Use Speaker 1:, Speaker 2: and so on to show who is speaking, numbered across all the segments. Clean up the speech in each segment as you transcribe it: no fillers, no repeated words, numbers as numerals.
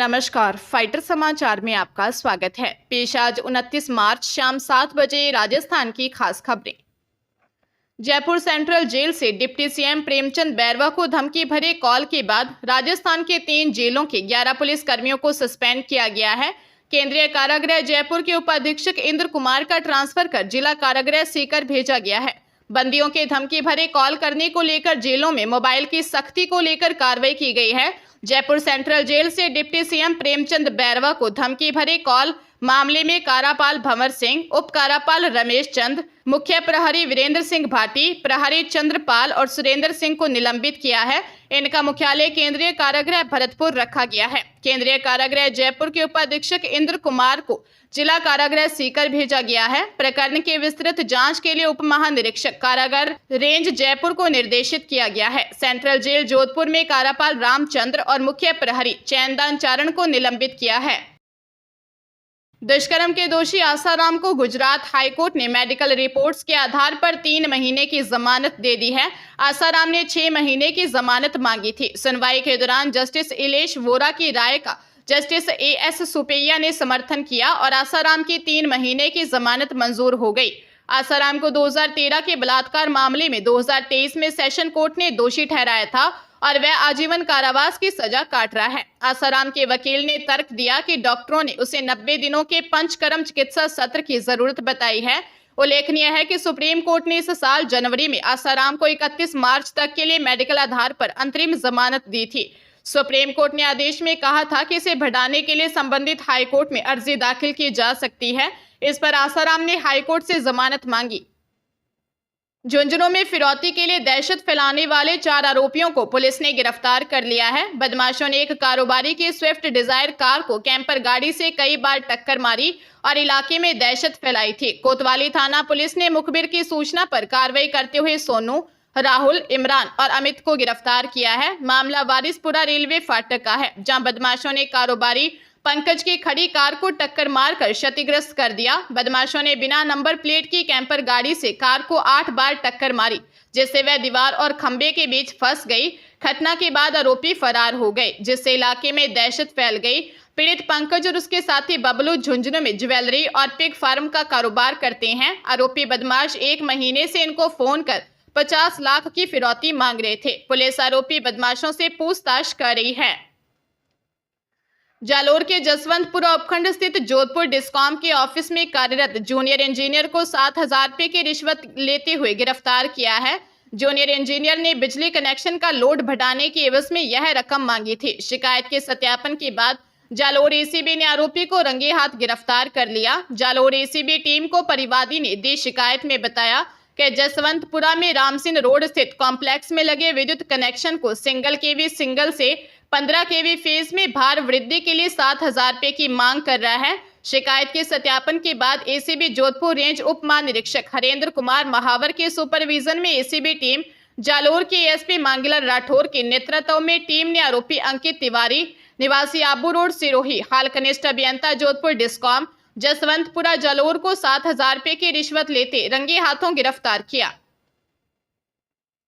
Speaker 1: नमस्कार, फाइटर समाचार में आपका स्वागत है। पेश आज 29 मार्च शाम 7 बजे राजस्थान की खास खबरें। जयपुर सेंट्रल जेल से डिप्टी सीएम प्रेमचंद बैरवा को धमकी भरे कॉल के बाद राजस्थान के 3 जेलों के 11 पुलिस कर्मियों को सस्पेंड किया गया है। केंद्रीय कारागृह जयपुर के उपाधीक्षक इंद्र कुमार का ट्रांसफर कर जिला कारागृह सीकर भेजा गया है। बंदियों के धमकी भरे कॉल करने को लेकर जेलों में मोबाइल की सख्ती को लेकर कार्रवाई की गई है। जयपुर सेंट्रल जेल से डिप्टी सीएम प्रेमचंद बैरवा को धमकी भरे कॉल मामले में कारापाल भंवर सिंह, उप कारापाल रमेश चंद, मुख्य प्रहरी वीरेंद्र सिंह भाटी, प्रहरी चंद्रपाल और सुरेंद्र सिंह को निलंबित किया है। इनका मुख्यालय केंद्रीय कारागृह भरतपुर रखा गया है। केंद्रीय कारागृह जयपुर के उपाधीक्षक इंद्र कुमार को जिला कारागृह सीकर भेजा गया है। प्रकरण की विस्तृत जांच के लिए उप महानिरीक्षक कारागार रेंज जयपुर को निर्देशित किया गया है। सेंट्रल जेल जोधपुर में कारापाल रामचंद्र और मुख्य प्रहरी चैनदान चारण को निलंबित किया है। दुष्कर्म के दोषी आसाराम को गुजरात हाईकोर्ट ने मेडिकल रिपोर्ट्स के आधार पर 3 महीने की जमानत दे दी है। आसाराम ने 6 महीने की जमानत मांगी थी। सुनवाई के दौरान जस्टिस इलेश वोरा की राय का जस्टिस एएस सुपैया ने समर्थन किया और आसाराम की 3 महीने की जमानत मंजूर हो गई। आसाराम को 2013 के बलात्कार मामले में 2023 में सेशन कोर्ट ने दोषी ठहराया था और वह आजीवन कारावास की सजा काट रहा है। आसाराम के वकील ने तर्क दिया कि डॉक्टरों ने उसे 90 दिनों के पंचकर्म चिकित्सा सत्र की जरूरत बताई है। उल्लेखनीय है कि सुप्रीम कोर्ट ने इस साल जनवरी में आसाराम को 31 मार्च तक के लिए मेडिकल आधार पर अंतरिम जमानत दी थी। सुप्रीम कोर्ट ने आदेश में कहा था कि इसे बढ़ाने के लिए संबंधित हाईकोर्ट में अर्जी दाखिल की जा सकती है। इस पर आसाराम ने हाईकोर्ट से जमानत मांगी। झुंझुनू में फिरौती के लिए दहशत फैलाने वाले 4 आरोपियों को पुलिस ने गिरफ्तार कर लिया है। बदमाशों ने एक कारोबारी की स्विफ्ट डिजायर कार को कैंपर गाड़ी से कई बार टक्कर मारी और इलाके में दहशत फैलाई थी। कोतवाली थाना पुलिस ने मुखबिर की सूचना पर कार्रवाई करते हुए सोनू, राहुल, इमरान और अमित को गिरफ्तार किया है। मामला वारिसपुरा रेलवे फाटक का है, जहां बदमाशों ने कारोबारी पंकज की खड़ी कार को टक्कर मारकर क्षतिग्रस्त कर दिया। बदमाशों ने बिना नंबर प्लेट की कैंपर गाड़ी से कार को 8 बार टक्कर मारी, जिससे वह दीवार और खंबे के बीच फंस गई। घटना के बाद आरोपी फरार हो गए, जिससे इलाके में दहशत फैल गई। पीड़ित पंकज और उसके साथी बबलू झुंझुनू में ज्वेलरी और पिग फार्म का कारोबार करते हैं। आरोपी बदमाश 1 महीने से इनको फोन कर 50 लाख की फिरौती मांग रहे थे। पुलिस आरोपी बदमाशों से पूछताछ कर रही है। जालोर के जसवंतपुरा उपखंड स्थित जोधपुर डिस्कॉम के ऑफिस में कार्यरत जूनियर इंजीनियर को 7,000 रुपए की रिश्वत लेते हुए गिरफ्तार किया है। जूनियर इंजीनियर ने बिजली कनेक्शन का लोड बढ़ाने की एवज में यह रकम मांगी थी। शिकायत के सत्यापन के बाद जालोर एसीबी ने आरोपी को रंगे हाथ गिरफ्तार कर लिया। जालोर एसीबी टीम को परिवादी ने दी शिकायत में बताया कि जसवंतपुरा में रामसिंह रोड स्थित कॉम्प्लेक्स में लगे विद्युत कनेक्शन को सिंगल केवी सिंगल से 15 केवी फेज में भार वृद्धि के लिए 7,000 रुपए की मांग कर रहा है। शिकायत के सत्यापन के बाद एसीबी जोधपुर रेंज उप महानिरीक्षक हरेंद्र कुमार महावर के सुपरविजन में एसीबी टीम जालोर के एसपी मांगीलाल राठौर के नेतृत्व में टीम ने आरोपी अंकित तिवारी निवासी आबू रोड सिरोही, हाल कनिष्ठ अभियंता जोधपुर डिस्कॉम जसवंतपुरा जालोर को 7,000 रुपए की रिश्वत लेते रंगे हाथों गिरफ्तार किया।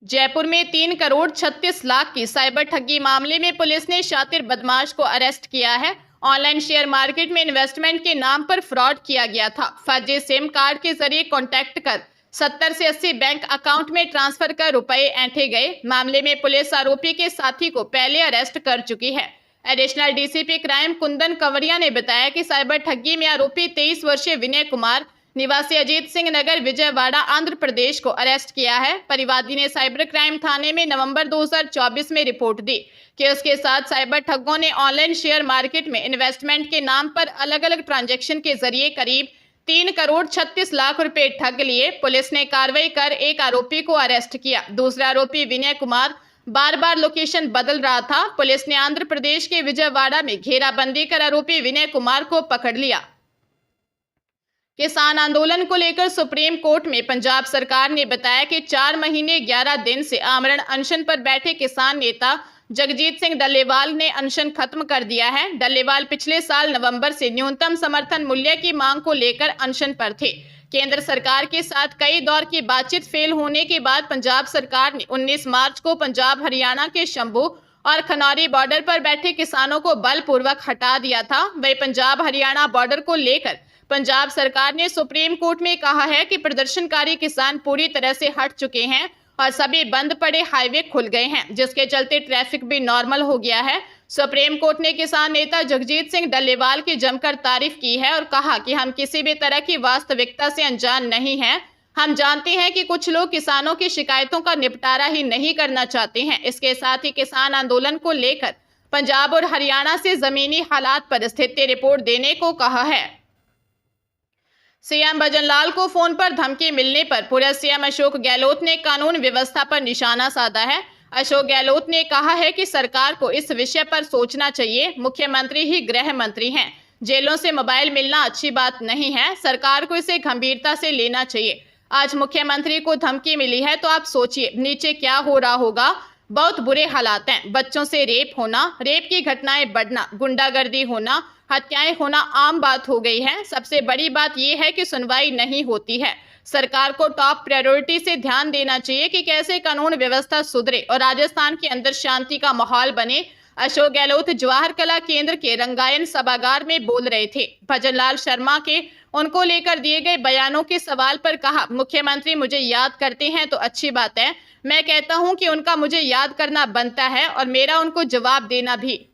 Speaker 1: जयपुर में 3 करोड़ 36 लाख की साइबर ठगी मामले में पुलिस ने शातिर बदमाश को अरेस्ट किया है। ऑनलाइन शेयर मार्केट में इन्वेस्टमेंट के नाम पर फ्रॉड किया गया था। फर्जी सिम कार्ड के जरिए कॉन्टैक्ट कर 70 से 80 बैंक अकाउंट में ट्रांसफर कर रुपए ऐंठे गए। मामले में पुलिस आरोपी के साथी को पहले अरेस्ट कर चुकी है। एडिशनल डीसीपी क्राइम कुंदन कंवरिया ने बताया कि साइबर ठगी में आरोपी 23 वर्षीय विनय कुमार निवासी अजीत सिंह नगर विजयवाड़ा आंध्र प्रदेश को अरेस्ट किया है। परिवादी ने साइबर क्राइम थाने में नवंबर 2024 में रिपोर्ट दी कि उसके साथ साइबर ठगों ने ऑनलाइन शेयर मार्केट में इन्वेस्टमेंट के नाम पर अलग अलग ट्रांजैक्शन के जरिए करीब 3 करोड़ 36 लाख रुपए ठग लिए। पुलिस ने कार्रवाई कर एक आरोपी को अरेस्ट किया। दूसरा आरोपी विनय कुमार बार बार लोकेशन बदल रहा था। पुलिस ने आंध्र प्रदेश के विजयवाड़ा में घेराबंदी कर आरोपी विनय कुमार को पकड़ लिया। किसान आंदोलन को लेकर सुप्रीम कोर्ट में पंजाब सरकार ने बताया कि 4 महीने 11 दिन से आमरण अनशन पर बैठे किसान नेता जगजीत सिंह डल्लेवाल ने अनशन खत्म कर दिया है। डल्लेवाल पिछले साल नवंबर से न्यूनतम समर्थन मूल्य की मांग को लेकर अनशन पर थे। केंद्र सरकार के साथ कई दौर की बातचीत फेल होने के बाद पंजाब सरकार ने 19 मार्च को पंजाब हरियाणा के शंभू और खनौरी बॉर्डर पर बैठे किसानों को बलपूर्वक हटा दिया था। वही पंजाब हरियाणा बॉर्डर को लेकर पंजाब सरकार ने सुप्रीम कोर्ट में कहा है कि प्रदर्शनकारी किसान पूरी तरह से हट चुके हैं और सभी बंद पड़े हाईवे खुल गए हैं, जिसके चलते ट्रैफिक भी नॉर्मल हो गया है। सुप्रीम कोर्ट ने किसान नेता जगजीत सिंह डल्लेवाल की जमकर तारीफ की है और कहा कि हम किसी भी तरह की वास्तविकता से अनजान नहीं हैं। हम जानते हैं कि कुछ लोग किसानों की शिकायतों का निपटारा ही नहीं करना चाहते हैं। इसके साथ ही किसान आंदोलन को लेकर पंजाब और हरियाणा से जमीनी हालात पर स्थिति रिपोर्ट देने को कहा है। सीएम भजनलाल को फोन पर धमकी मिलने पर पूर्व सीएम अशोक गहलोत ने कानून व्यवस्था पर निशाना साधा है। अशोक गहलोत ने कहा है कि सरकार को इस विषय पर सोचना चाहिए। मुख्यमंत्री ही गृह मंत्री हैं। जेलों से मोबाइल मिलना अच्छी बात नहीं है। सरकार को इसे गंभीरता से लेना चाहिए। आज मुख्यमंत्री को धमकी मिली है तो आप सोचिए नीचे क्या हो रहा होगा। बहुत बुरे हालात हैं। बच्चों से रेप होना, रेप की घटनाएं बढ़ना, गुंडागर्दी होना, हत्याएं होना आम बात हो गई है। सबसे बड़ी बात यह है कि सुनवाई नहीं होती है। सरकार को टॉप प्रायोरिटी से ध्यान देना चाहिए कि कैसे कानून व्यवस्था सुधरे और राजस्थान के अंदर शांति का माहौल बने। अशोक गहलोत जवाहर कला केंद्र के रंगायन सभागार में बोल रहे थे। भजनलाल शर्मा के उनको लेकर दिए गए बयानों के सवाल पर कहा, मुख्यमंत्री मुझे याद करते हैं तो अच्छी बात है। मैं कहता हूं कि उनका मुझे याद करना बनता है और मेरा उनको जवाब देना भी।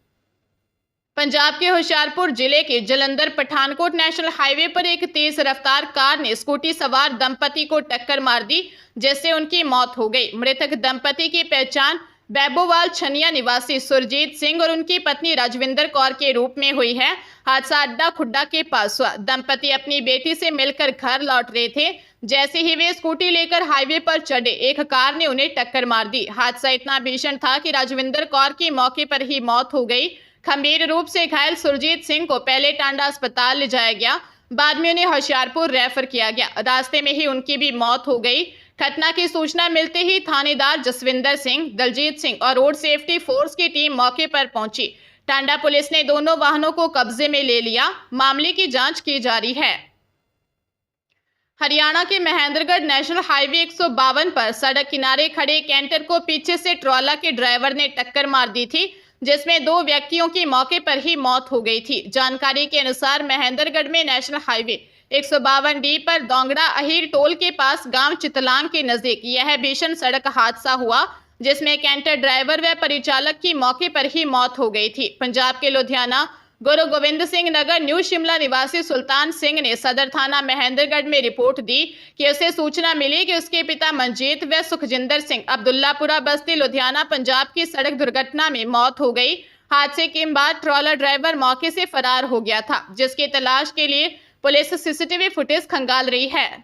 Speaker 1: पंजाब के होशियारपुर जिले के जलंधर पठानकोट नेशनल हाईवे पर एक तेज रफ्तार कार ने स्कूटी सवार दंपति को टक्कर मार दी, जिससे उनकी मौत हो गई। मृतक दंपति की पहचान बैबोवाल छनिया निवासी सुरजीत सिंह और उनकी पत्नी राजविंदर कौर के रूप में हुई है। हादसा अड्डा खुड्डा के पास हुआ। दंपति अपनी बेटी से मिलकर घर लौट रहे थे। जैसे ही वे स्कूटी लेकर हाईवे पर चढ़े, एक कार ने उन्हें टक्कर मार दी। हादसा इतना भीषण था कि राजविंदर कौर की मौके पर ही मौत हो गई। गंभीर रूप से घायल सुरजीत सिंह को पहले टांडा अस्पताल ले जाया गया, बाद में उन्हें होशियारपुर रेफर किया गया। रास्ते में ही उनकी भी मौत हो गई। घटना की सूचना मिलते ही थानेदार जसविंदर सिंह, दलजीत सिंह और रोड सेफ्टी फोर्स की टीम मौके पर पहुंची। टांडा पुलिस ने दोनों वाहनों को कब्जे में ले लिया। मामले की जांच की जा रही है। हरियाणा के महेंद्रगढ़ नेशनल हाईवे 152 पर सड़क किनारे खड़े कैंटर को पीछे से ट्रॉला के ड्राइवर ने टक्कर मार दी थी, जिसमें 2 व्यक्तियों की मौके पर ही मौत हो गई थी। जानकारी के अनुसार महेंद्रगढ़ में नेशनल हाईवे 152D पर दोंगड़ा अहीर टोल के पास गांव चितलांग के नजदीक यह भीषण सड़क हादसा हुआ, जिसमें कैंटर ड्राइवर व परिचालक की मौके पर ही मौत हो गई थी। पंजाब के लुधियाना गुरु गोविंद सिंह नगर न्यू शिमला निवासी सुल्तान सिंह ने सदर थाना महेंद्रगढ़ में रिपोर्ट दी कि उसे सूचना मिली कि उसके पिता मंजीत व सुखजिंदर सिंह अब्दुल्लापुरा बस्ती लुधियाना पंजाब की सड़क दुर्घटना में मौत हो गई। हादसे के बाद ट्रॉलर ड्राइवर मौके से फरार हो गया था, जिसकी तलाश के लिए पुलिस सीसीटीवी फुटेज खंगाल रही है।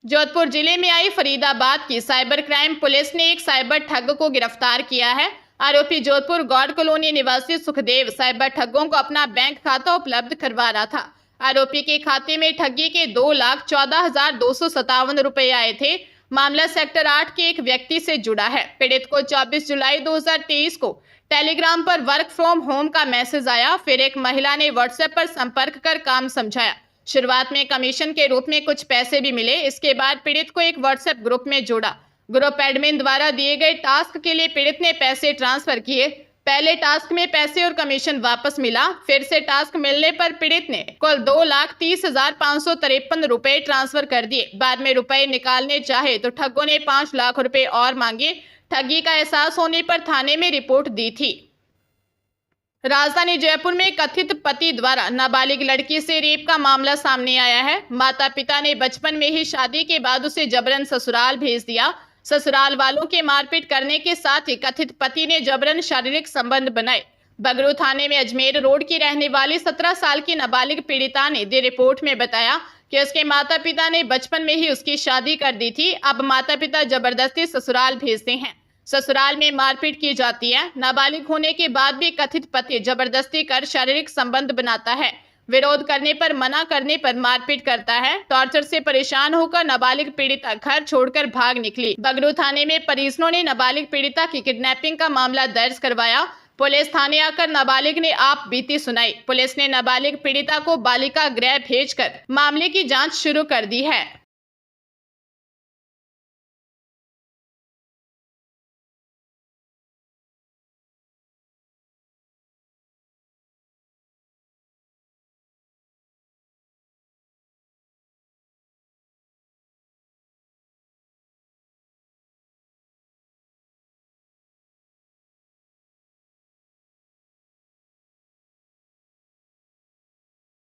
Speaker 1: जोधपुर जिले में आई फरीदाबाद की साइबर क्राइम पुलिस ने एक साइबर ठग को गिरफ्तार किया है। आरोपी जोधपुर गौड़ कॉलोनी निवासी सुखदेव साइबर ठगों को अपना बैंक खाता उपलब्ध करवा रहा था। आरोपी के खाते में ठगी के 2,14,257 रुपए आए थे। मामला सेक्टर 8 के एक व्यक्ति से जुड़ा है। पीड़ित को 24 जुलाई 2023 को टेलीग्राम पर वर्क फ्रॉम होम का मैसेज आया। फिर एक महिला ने व्हाट्सएप पर संपर्क कर काम समझाया। शुरुआत में कमीशन के रूप में कुछ पैसे भी मिले। इसके बाद पीड़ित को एक व्हाट्सएप ग्रुप में जोड़ा। ग्रुप एडमिन द्वारा दिए गए टास्क के लिए पीड़ित ने पैसे ट्रांसफर किए। पहले टास्क में पैसे और कमीशन वापस मिला। फिर से टास्क मिलने पर पीड़ित ने कुल 2,30,553 रुपए ट्रांसफर कर दिए। बाद में रुपए निकालने चाहे तो ठगों ने 5 लाख रुपए और मांगे। ठगी का एहसास होने पर थाने में रिपोर्ट दी थी। राजधानी जयपुर में कथित पति द्वारा नाबालिग लड़की से रेप का मामला सामने आया है। माता पिता ने बचपन में ही शादी के बाद उसे जबरन ससुराल भेज दिया। ससुराल वालों के मारपीट करने के साथ ही कथित पति ने जबरन शारीरिक संबंध बनाए। बगरू थाने में अजमेर रोड की रहने वाली 17 साल की नाबालिग पीड़िता ने दी रिपोर्ट में बताया कि उसके माता पिता ने बचपन में ही उसकी शादी कर दी थी। अब माता पिता जबरदस्ती ससुराल भेजते हैं। ससुराल में मारपीट की जाती है। नाबालिग होने के बाद भी कथित पति जबरदस्ती कर शारीरिक संबंध बनाता है। विरोध करने पर, मना करने पर मारपीट करता है। टॉर्चर से परेशान होकर नाबालिग पीड़िता घर छोड़कर भाग निकली। बगरू थाने में परिजनों ने नाबालिग पीड़िता की किडनैपिंग का मामला दर्ज करवाया। पुलिस थाने आकर नाबालिग ने आप बीती सुनाई। पुलिस ने नाबालिग पीड़िता को बालिका गृह भेजकर मामले की जांच शुरू कर दी है।